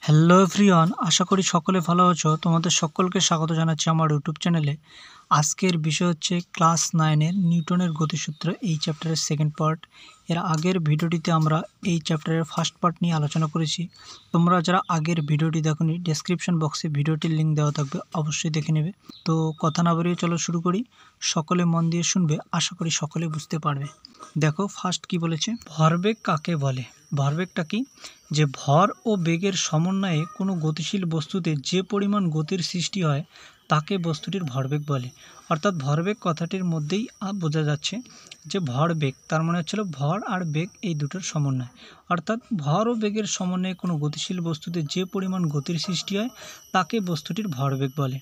Hello everyone, আশা করি সকলে ভালো আছো। তোমাদের সকলকে স্বাগত জানাচ্ছি আমার ইউটিউব চ্যানেলে। আজকের বিষয় হচ্ছে ক্লাস 9-এর নিউটনের গতিসূত্র, এই চ্যাপ্টারের সেকেন্ড পার্ট। এর আগের ভিডিওটিতে আমরা এই চ্যাপ্টারের ফার্স্ট পার্ট নিয়ে আলোচনা করেছি। তোমরা যারা আগের ভিডিওটি দেখোনি, ডেসক্রিপশন বক্সে ভিডিওটির লিঙ্ক দেওয়া থাকবে, অবশ্যই দেখে নেবে। তো কথা না বাড়িয়ে চলো শুরু করি। সকলে মন দিয়ে শুনবে, আশা করি সকলে বুঝতে পারবে। দেখো ফার্স্ট কি বলেছে, ভরবেগ কাকে বলে। ভরবেগটা কি? যে ভর ও বেগের সমন্বয়ে কোনো গতিশীল বস্তুতে যে পরিমাণ গতির সৃষ্টি হয় তাকে বস্তুটির ভরবেগ বলে। অর্থাৎ ভরবেগ কথাটির মধ্যেই বোঝা যাচ্ছে যে ভরবেগ তার মানে হচ্ছিল ভর আর বেগ এই দুটোর সমন্বয়। অর্থাৎ ভর ও বেগের সমন্বয়ে কোনো গতিশীল বস্তুতে যে পরিমাণ গতির সৃষ্টি হয় তাকে বস্তুটির ভরবেগ বলে।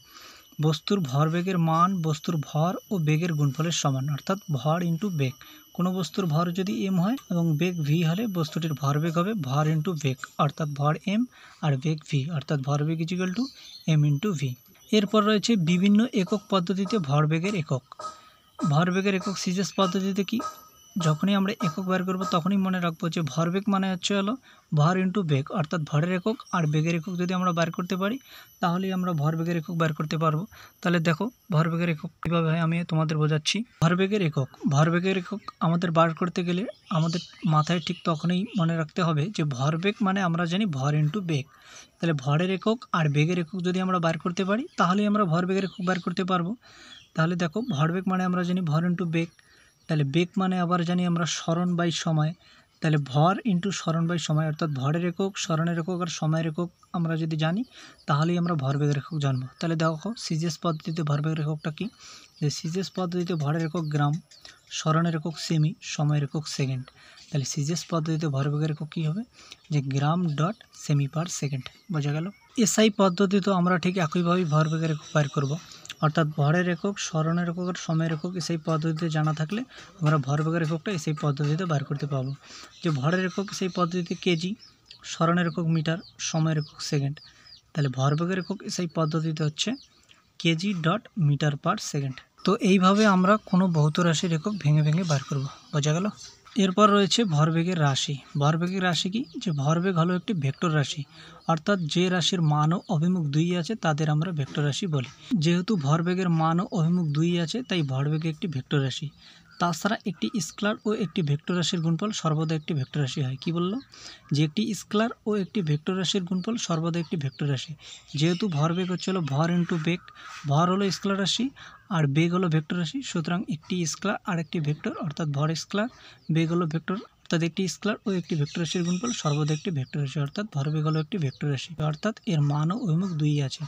বস্তুর ভরবেগের মান বস্তুর ভর ও বেগের গুণফলের সমান, অর্থাৎ ভর ইন্টু বেগ। কোনো বস্তুর ভর যদি এম হয় এবং বেগ ভি হলে বস্তুটির ভরবেগ হবে ভর ইন্টু বেগ, অর্থাৎ ভর এম আর বেগ ভি, অর্থাৎ ভরবেগ is equal to M into V. এরপর রয়েছে বিভিন্ন একক পদ্ধতিতে ভরবেগের একক। ভরবেগের একক সিজিএস পদ্ধতিতে কি, যখনই আমরা একক বের করব তখনই মনে রাখবো যে ভরবেগ মানে হলো ভর ইন্টু বেগ, অর্থাৎ ভরের একক আর বেগের একক যদি আমরা বের করতে পারি তাহলেই আমরা ভরবেগের একক বের করতে পারবো। তাহলে দেখো ভরবেগের একক কীভাবে হয় আমি তোমাদের বোঝাচ্ছি। ভরবেগের একক আমাদের বার করতে গেলে আমাদের মাথায় ঠিক তখনই মনে রাখতে হবে যে ভরবেগ মানে আমরা জানি ভর ইন্টু বেগ। তাহলে ভরের একক আর বেগের একক যদি আমরা বার করতে পারি তাহলেই আমরা ভরবেগের একক বার করতে পারবো। তাহলে দেখো ভরবেগ মানে আমরা জানি ভর ইন্টু বেগ, তাহলে বেগ মানে আবার জানি আমরা সরণ বাই সময়। তাহলে ভর ইন্টু সরণ বাই সময়, অর্থাৎ ভরের একক, সরণের একক আর সময়ের একক আমরা যদি জানি তাহলেই আমরা ভরবেগের একক জানবো। তাহলে দেখো সিজিএস পদ্ধতিতে ভরবেগের এককটা কি, যে সিজিএস পদ্ধতিতে ভরের একক গ্রাম, সরণের একক সেমি, সময়ের একক সেকেন্ড। তাহলে সিজিএস পদ্ধতিতে ভরবেগের একক কী হবে, যে গ্রাম ডট সেমি পার সেকেন্ড। বোঝা গেল। এসআই পদ্ধতিতেও আমরা ঠিক একইভাবেই ভরবেগের একক বের করব, অর্থাৎ ভরের একক, সরণের একক আর সময়ের একক এসআই পদ্ধতিতে জানা থাকলে আমরা ভরবেগের এককটা এসআই পদ্ধতিতে বার করতে পারবো। যে ভরের একক এসআই পদ্ধতিতে কেজি, সরণের একক মিটার, সময়ের একক সেকেন্ড। তাহলে ভরবেগের একক এসআই পদ্ধতিতে হচ্ছে KG dot metre per second. তো এইভাবে আমরা কোনো ভৌত রাশির একক ভেঙে ভেঙে বার করব। বোঝা গেল। এরপর রয়েছে ভরবেগের রাশি। ভরবেগের রাশি কি, যে ভরবেগ হলো একটি ভেক্টর রাশি, অর্থাৎ যে রাশির মান ও অভিমুখ দুই আছে তাদের আমরা ভেক্টর রাশি বলি। যেহেতু ভরবেগের মান ও অভিমুখ দুই আছে তাই ভরবেগ একটি ভেক্টর রাশি। তাছাড়া একটি স্কেলার ও একটি ভেক্টর রাশির গুণফল সর্বদা একটি ভেক্টর রাশি হয়। কি বললো, যে একটি স্কেলার ও একটি ভেক্টর রাশির গুণফল সর্বদা একটি ভেক্টর রাশি। যেহেতু ভরবেগ হচ্ছিল ভর ইন্টু বেগ, ভর হলো স্কেলার রাশি আর বেগ হলো ভেক্টর রাশি, সুতরাং একটি স্কেলার আর একটি ভেক্টর, অর্থাৎ ভর স্কেলার, বেগ হলো ভেক্টর, অর্থাৎ একটি স্কেলার ও একটি ভেক্টর রাশির গুণফল সর্বদা একটি ভেক্টর রাশি, অর্থাৎ ভরবেগ হলো একটি ভেক্টর রাশি, অর্থাৎ এর মান ও অভিমুখ দুই আছে।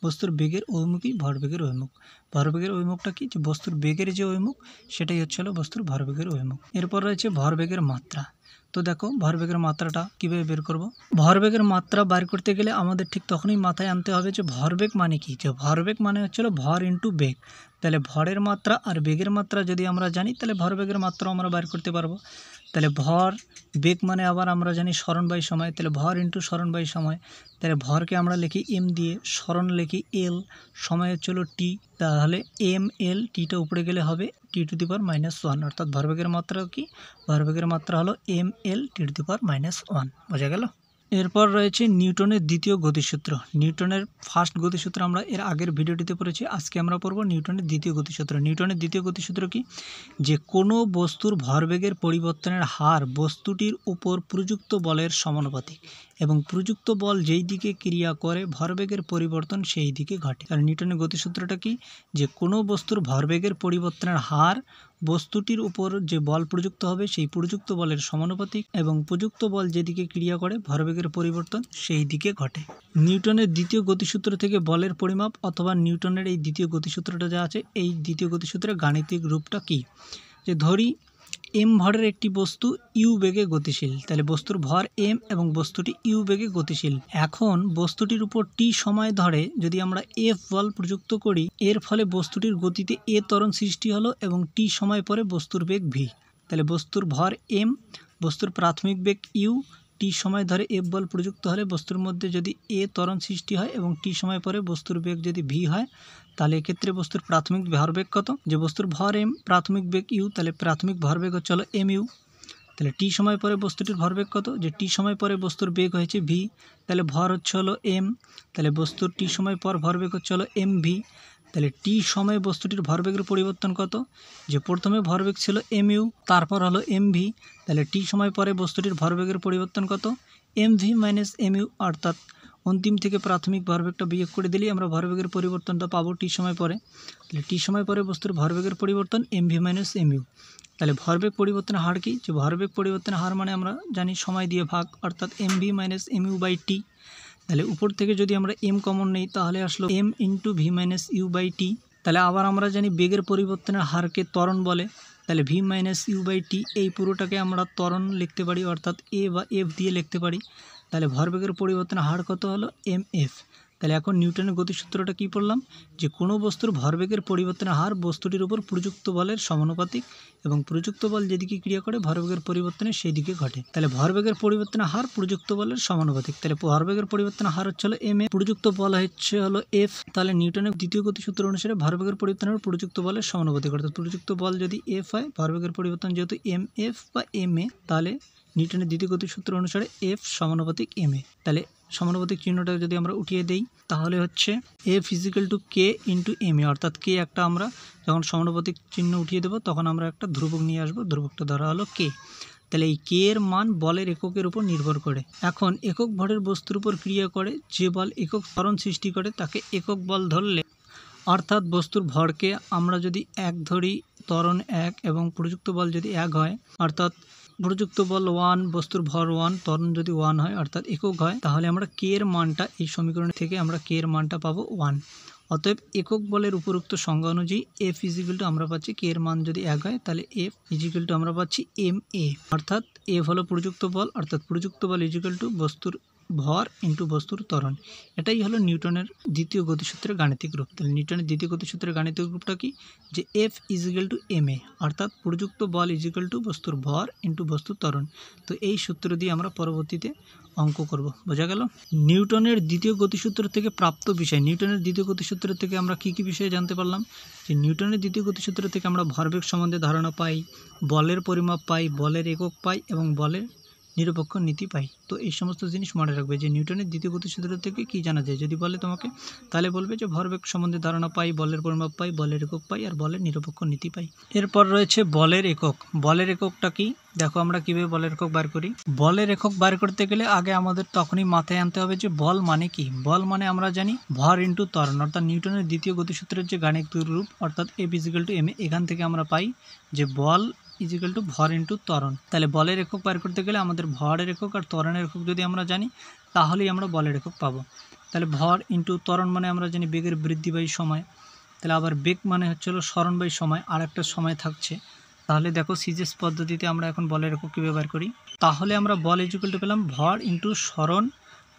বস্তুর বেগের অভিমুখই ভরবেগের অভিমুখ। ভরবেগের অভিমুখটা কি, যে বস্তুর বেগের যে অভিমুখ সেটাই হলো বস্তুর ভরবেগের অভিমুখ। এরপর রয়েছে ভরবেগের মাত্রা। তো দেখো ভরবেগের মাত্রাটা কীভাবে বের করব। ভরবেগের মাত্রা বার করতে গেলে আমাদের ঠিক তখনই মাথায় আনতে হবে যে ভরবেগ মানে কি, যে ভরবেগ মানে হচ্ছিল ভর ইন্টু বেগ। তাহলে ভরের মাত্রা আর বেগের মাত্রা যদি আমরা জানি তাহলে ভরবেগের মাত্রাও আমরা বার করতে পারবো। তাহলে ভর, বেগ মানে আবার আমরা জানি সরণ বাই সময়, তাহলে ভর ইন্টু সরণ বাই সময়। তাহলে ভরকে আমরা লিখি এম দিয়ে, সরণ লিখি এল, সময় হচ্ছিল টি, তাহলে এম এল, টিটা উপরে গেলে হবে টি টু দি পাওয়ার -1, অর্থাৎ ভরবেগের মাত্রা কি, ভরবেগের মাত্রা হলো M L T two the পাওয়ার -1। বোঝা গেল। এরপর রয়েছে নিউটনের দ্বিতীয় গতিসূত্র। নিউটনের ফার্স্ট গতিসূত্র আমরা এর আগের ভিডিওটিতে পড়েছি, আজকে আমরা পড়ব নিউটনের দ্বিতীয় গতিসূত্র। নিউটনের দ্বিতীয় গতিসূত্র কি, যে কোনো বস্তুর ভরবেগের পরিবর্তনের হার বস্তুটির উপর প্রযুক্ত বলের সমানুপাতিক এবং প্রযুক্ত বল যেই দিকে ক্রিয়া করে ভরবেগের পরিবর্তন সেই দিকে ঘটে। আর নিউটনের গতিসূত্রটা কি, যে কোনো বস্তুর ভরবেগের পরিবর্তনের হার বস্তুটির উপর যে বল প্রযুক্ত হবে সেই প্রযুক্ত বলের সমানুপাতিক এবং প্রযুক্ত বল যেদিকে ক্রিয়া করে ভরবেগের পরিবর্তন সেই দিকে ঘটে। নিউটনের দ্বিতীয় গতিসূত্র থেকে বলের পরিমাপ অথবা নিউটনের এই দ্বিতীয় গতিসূত্রটা যা আছে, এই দ্বিতীয় গতিসূত্রের গাণিতিক রূপটা কি, যে ধরি এম ভরের একটি বস্তু ইউ বেগে গতিশীল। তাহলে বস্তুর ভর এম এবং বস্তুটি ইউ বেগে গতিশীল। এখন বস্তুটির উপর টি সময় ধরে যদি আমরা এফ বল প্রযুক্ত করি, এর ফলে বস্তুটির গতিতে এ ত্বরণ সৃষ্টি হলো এবং টি সময় পরে বস্তুর বেগ ভি। তাহলে বস্তুর ভর এম, বস্তুর প্রাথমিক বেগ ইউ, টি সময় ধরে এফ বল প্রযুক্ত হলে বস্তুর মধ্যে যদি এ ত্বরণ সৃষ্টি হয় এবং টি সময় পরে বস্তুর বেগ যদি ভি হয়, তাহলে এক্ষেত্রে বস্তুর প্রাথমিক ভরবেগ কত, যে বস্তুর ভর এম, প্রাথমিক বেগ ইউ, তাহলে প্রাথমিক ভরবেগ হচ্ছে হলো এম ইউ। তাহলে টি সময় পরে বস্তুটির ভরবেগ কত, যে টি সময় পরে বস্তুর বেগ হয়েছে ভি, তাহলে ভর হচ্ছে হলো এম, তাহলে বস্তুর টি সময় পর ভরবেগ হচ্ছে হলো এম ভি। তাহলে টি সময়ে বস্তুটির ভরবেগের পরিবর্তন কত, যে প্রথমে ভরবেগ ছিল এম ইউ, তারপর হলো এম ভি, তাহলে টি সময় পরে বস্তুটির ভরবেগের পরিবর্তন কত, M V minus M U, অর্থাৎ অন্তিম থেকে প্রাথমিক ভরবেগটা বিয়োগ করে দিলেই আমরা ভরবেগের পরিবর্তনটা পাবো টি সময় পরে। তাহলে টি সময় পরে বস্তুর ভরবেগের পরিবর্তন M V minus M U. তাহলে ভরবেগ পরিবর্তনের হার কি, যে ভরবেগ পরিবর্তনের হার মানে আমরা জানি সময় দিয়ে ভাগ, অর্থাৎ M V minus M U by T. তাহলে উপর থেকে যদি আমরা এম কমন নেই তাহলে আসলো M into V minus U by T. তাহলে আবার আমরা জানি বেগের পরিবর্তনের হারকে ত্বরণ বলে, তাহলে ভি মাইনাস ইউ বাই টি এই পুরোটাকে আমরা ত্বরণ লিখতে পারি, অর্থাৎ এ বা এফ দিয়ে লিখতে পারি। তাহলে ভরবেগের পরিবর্তনের হার কত হলো এম এফ। তাহলে এখন নিউটনের গতিসূত্রটা কি পড়লাম, যে কোনো বস্তুর ভরবেগের পরিবর্তনের হার বস্তুটির উপর প্রযুক্ত বলের সমানুপাতিক এবং প্রযুক্ত বল যেদিকে ক্রিয়া করে ভরবেগের পরিবর্তনে সেই দিকে ঘটে। তাহলে ভরবেগের পরিবর্তনের হার প্রযুক্ত বলের সমানুপাতিক। তাহলে ভরবেগের পরিবর্তনের হার হচ্ছে হলো এম এ, প্রযুক্ত বল হচ্ছে হলো এফ। তাহলে নিউটনের দ্বিতীয় গতিসূত্র অনুসারে ভরবেগের পরিবর্তনের প্রযুক্ত বলের সমানুপাতিক, অর্থাৎ প্রযুক্ত বল যদি এফ হয়, ভরবেগের পরিবর্তন যেহেতু এম এফ বা এম এ, তাহলে নিউটনের দ্বিতীয় গতিসূত্র অনুসারে এফ সমানুপাতিক এম এ। তাহলে সমানুপাতিক চিহ্নটা যদি আমরা উঠিয়ে দেই তাহলে হচ্ছে F is equal two K into M A, অর্থাৎ কে একটা আমরা যখন সমানুপাতিক চিহ্ন উঠিয়ে দেবো তখন আমরা একটা ধ্রুবক নিয়ে আসবো, ধ্রুবকটা ধরা হলো কে। তাহলে এই কে এর মান বলের এককের উপর নির্ভর করে। এখন একক ভরের বস্তুর উপর ক্রিয়া করে যে বল একক ত্বরণ সৃষ্টি করে তাকে একক বল ধরলে, অর্থাৎ বস্তুর ভরকে আমরা যদি এক ধরি, ত্বরণ এক এবং প্রযুক্ত বল যদি এক হয়, অর্থাৎ প্রযুক্ত বল 1, বস্তুর ভর 1, ত্বরণ যদি 1 হয় অর্থাৎ একক হয়, তাহলে আমরা কে এর মানটা এই সমীকরণ থেকে আমরা কে এর মানটা পাবো 1। অতএব একক বলের উপরোক্ত সংজ্ঞা অনুযায়ী এফ ইজিক্যাল টু আমরা পাচ্ছি কে এর মান যদি এক হয় তাহলে এফ ইজিক্যাল টু আমরা পাচ্ছি এম এ, অর্থাৎ এফ হলো প্রযুক্ত বল, অর্থাৎ প্রযুক্ত বল ইজিক্যাল টু বস্তুর ভর ইন্টু বস্তুর ত্বরণ। এটাই হলো নিউটনের দ্বিতীয় গতিসূত্রের গাণিতিক রূপ। তাহলে নিউটনের দ্বিতীয় গতিসূত্রের গাণিতিক রূপটা কি, যে F is equal to M A, অর্থাৎ প্রযুক্ত বল ইজিক্যাল টু বস্তুর ভর ইন্টু বস্তুর ত্বরণ। তো এই সূত্র দিয়ে আমরা পরবর্তীতে অঙ্ক করব, বোঝা গেল। নিউটনের দ্বিতীয় গতিসূত্র থেকে প্রাপ্ত বিষয়, নিউটনের দ্বিতীয় গতিসূত্র থেকে আমরা কি কি বিষয়ে জানতে পারলাম, যে নিউটনের দ্বিতীয় গতিসূত্র থেকে আমরা ভরবেগ সম্বন্ধে ধারণা পাই, বলের পরিমাপ পাই, বলের একক পাই এবং বলের নিরপেক্ষ নীতি পাই। তো এই সমস্ত জিনিস মনে রাখবে যে নিউটনের দ্বিতীয় গতিসূত্র থেকে কি জানা যায়, যদি বলে তোমাকে তাহলে বলবে যে ভরবেগ সম্বন্ধে ধারণা পাই, বলের পরিমাপ পাই, বলের একক পাই আর বলের নিরপেক্ষ নীতি পাই। এরপর রয়েছে বলের একক। বলের এককটা কি, দেখো আমরা কিভাবে বলের একক বার করি। বলের একক বার করতে গেলে আগে আমাদের তখনই মাথায় আনতে হবে যে বল মানে কি। বল মানে আমরা জানি ভর ইন্টু ত্বরণ, অর্থাৎ নিউটনের দ্বিতীয় গতিসূত্রের যে গাণিতিক রূপ অর্থাৎ F is equal to M A, এখান থেকে আমরা পাই যে বল ইজিক্যাল টু ভর ইন্টু ত্বরণ। তাহলে বলের একক বার করতে গেলে আমাদের ভরের একক আর ত্বরণের একক যদি আমরা জানি তাহলেই আমরা বলের একক পাবো। তাহলে ভর ইন্টু ত্বরণ মানে আমরা জানি বেগের বৃদ্ধি বাই সময়। তাহলে আবার বেগ মানে হচ্ছে হলো সরণ বাই সময়, আর একটা সময় থাকছে। তাহলে দেখো সিজিএস পদ্ধতিতে আমরা এখন বলের একক কী ব্যবহার করি, তাহলে আমরা বল ইজিক্যাল টু পেলাম ভর ইন্টু সরণ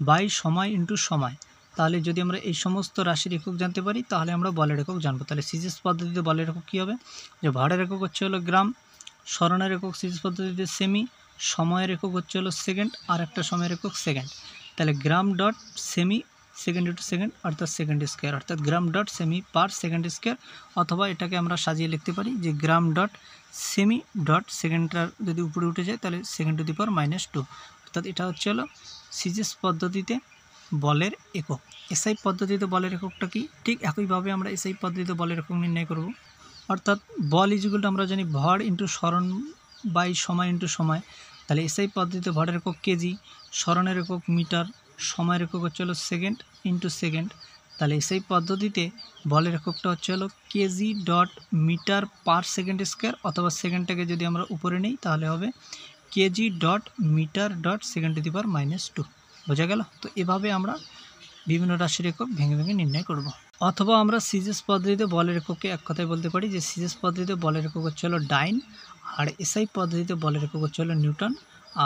বাই সময় ইন্টু সময়। তাহলে যদি আমরা এই সমস্ত রাশির একক জানতে পারি তাহলে আমরা বলের একক জানবো। তাহলে সিজিএস পদ্ধতিতে বলের একক কী হবে, যে ভরের একক হচ্ছে হলো গ্রাম, সরণের একক সিজিএস পদ্ধতিতে সেমি, সময়ের একক হচ্ছে হলো সেকেন্ড, আর একটা সময়ের একক সেকেন্ড। তাহলে গ্রাম ডট সেমি সেকেন্ড টু সেকেন্ড অর্থাৎ সেকেন্ড স্কোয়ার, অর্থাৎ গ্রাম ডট সেমি পার সেকেন্ড স্কোয়ার, অথবা এটাকে আমরা সাজিয়ে লিখতে পারি যে গ্রাম ডট সেমি ডট সেকেন্ডটার যদি উপরে উঠে যায় তাহলে সেকেন্ড টু দি পাওয়ার -2, অর্থাৎ এটা হচ্ছে হলো সিজিএস পদ্ধতিতে বলের একক। এসআই পদ্ধতিতে বলের এককটা কি, ঠিক একইভাবে আমরা এসআই পদ্ধতিতে বলের একক নির্ণয় করব। অর্থাৎ বল ইজিক্যাল টু আমরা জানি ভর ইন্টু সরণ বাই সময় ইন্টু সময়। তাহলে এসআই পদ্ধতিতে ভরের একক কেজি, সরণের একক মিটার, সময়ের একক হচ্ছে হলো সেকেন্ড ইন্টু সেকেন্ড। তাহলে এসআই পদ্ধতিতে বলের এককটা হচ্ছে হলো KG dot metre per second square, অথবা সেকেন্ডটাকে যদি আমরা উপরে নিই তাহলে হবে KG dot metre dot second to the power -2, বোঝা গেল। তো এভাবে আমরা বিভিন্ন রাশির একক ভেঙে ভেঙে নির্ণয় করব। অথবা আমরা সিজিএস পদ্ধতিতে বলের এককে এক কথায় বলতে পারি যে সিজিএস পদ্ধতিতে বলের একক হচ্ছে হলো ডাইন, আর এসআই পদ্ধতিতে বলের একক হচ্ছে হলো নিউটন,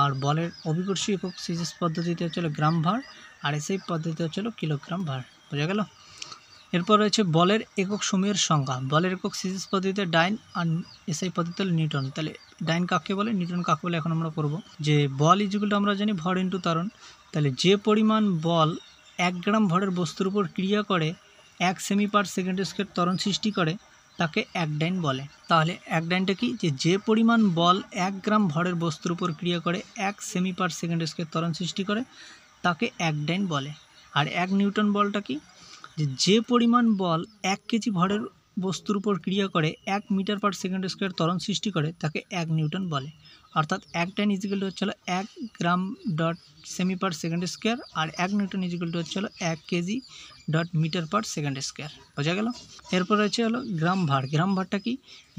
আর বলের অভিকর্ষী একক সিজিএস পদ্ধতিতে হচ্ছে হলো গ্রাম ভার, আর এসআই পদ্ধতিতে হচ্ছে হলো কিলোগ্রাম ভার, বোঝা গেল। এরপর রয়েছে বলের একক সমূহের সংখ্যা। বলের একক সিজিএস পদ্ধতিতে ডাইন আর এসআই পদ্ধতিতে হলো নিউটন। তাহলে ডাইন কাকে বলে, নিউটন কাকে বলে, এখন আমরা পড়ব। যে বল ইজিক্যাল টু আমরা জানি ভর ইন্টু ত্বরণ। তাহলে যে পরিমাণ বল 1 গ্রাম ভরের বস্তুর উপর ক্রিয়া করে 1 সেমি পার সেকেন্ড স্কোয়ার ত্বরণ সৃষ্টি করে তাকে একডাইন বলে। তাহলে একডাইনটা কি, যে পরিমাণ বল 1 গ্রাম ভরের বস্তুর উপর ক্রিয়া করে 1 সেমি পার সেকেন্ড স্কয়ার ত্বরণ সৃষ্টি করে তাকে একডাইন বলে। আর 1 নিউটন বলটা কি, যে পরিমাণ বল 1 কেজি ভরের বস্তুর উপর ক্রিয়া করে 1 মিটার পার সেকেন্ড স্কয়ার ত্বরণ সৃষ্টি করে তাকে 1 নিউটন বলে। অর্থাৎ একডাইন ইজিক্যাল টু হচ্ছে 1 গ্রাম ডট সেমি পার সেকেন্ড স্কয়ার, আর 1 নিউটন ইজিক্যাল টু হচ্ছে 1 KG dot metre per second square. বোঝা গেল। এরপর হচ্ছে গ্রাম ভার। গ্রাম ভারটা কি,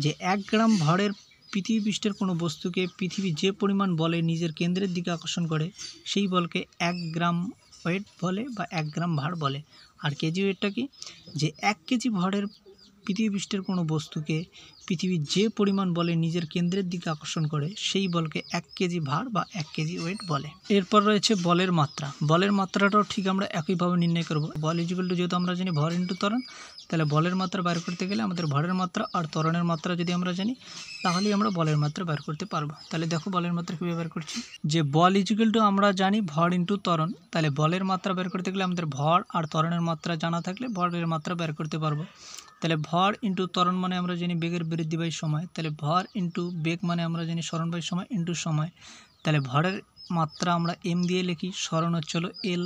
যে 1 গ্রাম ভরের পৃথিবী পৃষ্ঠের কোনো বস্তুকে পৃথিবী যে পরিমাণ বলে নিজের কেন্দ্রের দিকে আকর্ষণ করে সেই বলকে 1 গ্রাম ওয়েট বলে বা 1 গ্রাম ভার বলে। আর কেজি ওয়েটটা কি, যে 1 কেজি ভরের পৃথিবী পৃষ্ঠের কোনো বস্তুকে পৃথিবী যে পরিমাণ বলে নিজের কেন্দ্রের দিকে আকর্ষণ করে সেই বলকে 1 কেজি ভার বা 1 কেজি ওয়েট বলে। এরপর রয়েছে বলের মাত্রা। বলের মাত্রাটাও ঠিক আমরা একইভাবে নির্ণয় করব। বল ইকুয়াল টু, যেহেতু আমরা জানি ভর ইন্টু ত্বরণ, তাহলে বলের মাত্রা বের করতে গেলে আমাদের ভরের মাত্রা আর ত্বরণের মাত্রা যদি আমরা জানি তাহলেই আমরা বলের মাত্রা বের করতে পারবো। তাহলে দেখো বলের মাত্রা কীভাবে বের করছি, যে বল ইকুয়াল টু আমরা জানি ভর ইন্টু ত্বরণ, তাহলে বলের মাত্রা বের করতে গেলে আমাদের ভর আর ত্বরণের মাত্রা জানা থাকলে ভরের মাত্রা বের করতে পারবো। তাহলে ভর ইন্টু ত্বরণ মানে আমরা জানি বেগের বৃদ্ধি বাই সময়, তাহলে ভর ইন্টু বেগ মানে আমরা জানি সরণ বাই সময় ইন্টু সময়। তাহলে ভরের মাত্রা আমরা এম দিয়ে লিখি, সরণ হচ্ছে এল,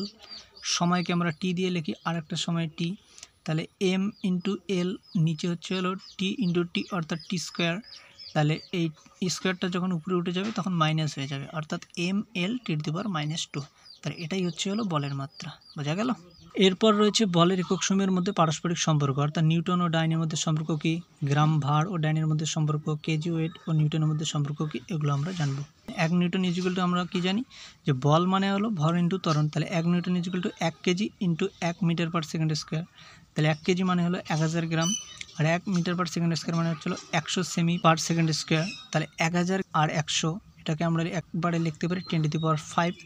সময়কে আমরা টি দিয়ে লিখি, আরেকটা সময় টি। তাহলে এম ইন্টু এল, নিচে হচ্ছে টি ইন্টু টি অর্থাৎ টি স্কোয়ার। তাহলে এই স্কোয়ারটা যখন উপরে উঠে যাবে তখন মাইনাস হয়ে যাবে, অর্থাৎ M L T two the power -2। তাহলে এটাই হচ্ছে বলের মাত্রা। বোঝা গেল। এরপর রয়েছে বলের একক সময়ের মধ্যে পারস্পরিক সম্পর্ক, অর্থাৎ নিউটন ও ডাইনের মধ্যে সম্পর্ক কি, গ্রাম ভার ও ডাইনের মধ্যে সম্পর্ক, কেজি ওয়েট ও নিউটনের মধ্যে সম্পর্ক কি, এগুলো আমরা জানবো। 1 নিউটন ইজিক্যাল টু আমরা কি জানি, যে বল মানে হলো ভর ইন্টু ত্বরণ, তাহলে 1 newton is equal to 1 KG into 1 metre per second square. তাহলে 1 কেজি মানে হলো 1000 গ্রাম, আর 1 মিটার পার সেকেন্ড স্কোয়ার মানে হচ্ছিল 100 সেমি পার সেকেন্ড স্কোয়ার। তাহলে 1000 আর 100 এটাকে আমরা একবারে লিখতে পারি 10 to the power 5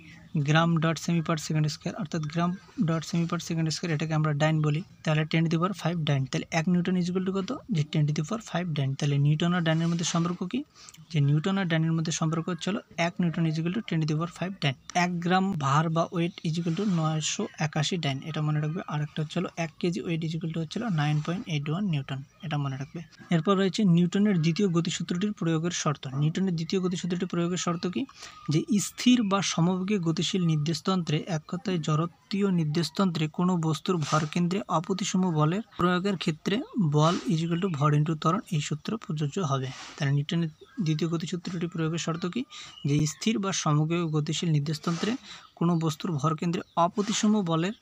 gram dot সেমি পার সেকেন্ড স্কোয়ার, অর্থাৎ গ্রাম ডট সেমি পার সেকেন্ড স্কোয়ার, এটাকে আমরা ডাইন বলি। তাহলে 10 টু দি পাওয়ার 5 ডাইন। তাহলে 1 নিউটন ইজিক্যাল টু কত, যে 10 টু দি পাওয়ার 5 ডাইন। তাহলে নিউটন আর ডাইনের মধ্যে সম্পর্ক কি, যে নিউটন আর ডাইনের মধ্যে সম্পর্ক হচ্ছিল 1 newton is equal to 10 to the power 5 dyne. 1 gram ভার বা ওয়েট ইজিক্যাল টু 981 ডাইন, এটা মনে রাখবে। আরেকটা হচ্ছিল 1 কেজি ওয়েট ইজিক্যাল টু হচ্ছিল 9.81 নিউটন, এটা মনে রাখবে। এরপর রয়েছে নিউটনের দ্বিতীয় গতিসূত্রটির প্রয়োগের শর্ত। নিউটনের দ্বিতীয় গতিসূত্রটি প্রয়োগের শর্ত কি, যে স্থির বা সমবেগে গতিশীল নির্দেশতন্ত্রে, এক কথায় জড়ত্বীয় নির্দেশতন্ত্রে কোনো বস্তুর ভরকেন্দ্রে অপ্রতিসম বলের প্রয়োগের ক্ষেত্রে বল ইজিক্যাল টু ভর ইন্টু ত্বরণ এই সূত্র প্রযোজ্য হবে। তাহলে নিউটনের দ্বিতীয় গতিসূত্রটি প্রয়োগের শর্ত কি, যে স্থির বা সমবেগে গতিশীল নির্দেশতন্ত্রে কোনো বস্তুর ভরকেন্দ্রে অপ্রতিসম বলের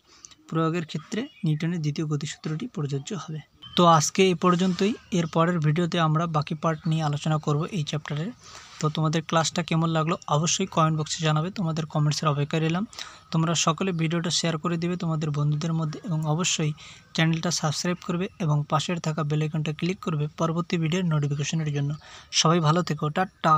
প্রয়োগের ক্ষেত্রে নিউটনের দ্বিতীয় গতিসূত্রটি প্রযোজ্য হবে। তো আজকে এ পর্যন্তই। এর পরের ভিডিওতে আমরা বাকি পার্ট নিয়ে আলোচনা করব এই চ্যাপ্টারের। তো তোমাদের ক্লাসটা কেমন লাগলো অবশ্যই কমেন্ট বক্সে জানাবে, তোমাদের কমেন্টসের অপেক্ষায় রইলাম। তোমরা সকলে ভিডিওটা শেয়ার করে দিবে তোমাদের বন্ধুদের মধ্যে, এবং অবশ্যই চ্যানেলটা সাবস্ক্রাইব করবে এবং পাশের থাকা বেল আইকনটা ক্লিক করবে পরবর্তী ভিডিওর নোটিফিকেশনের জন্য। সবাই ভালো থেকো, টাটা।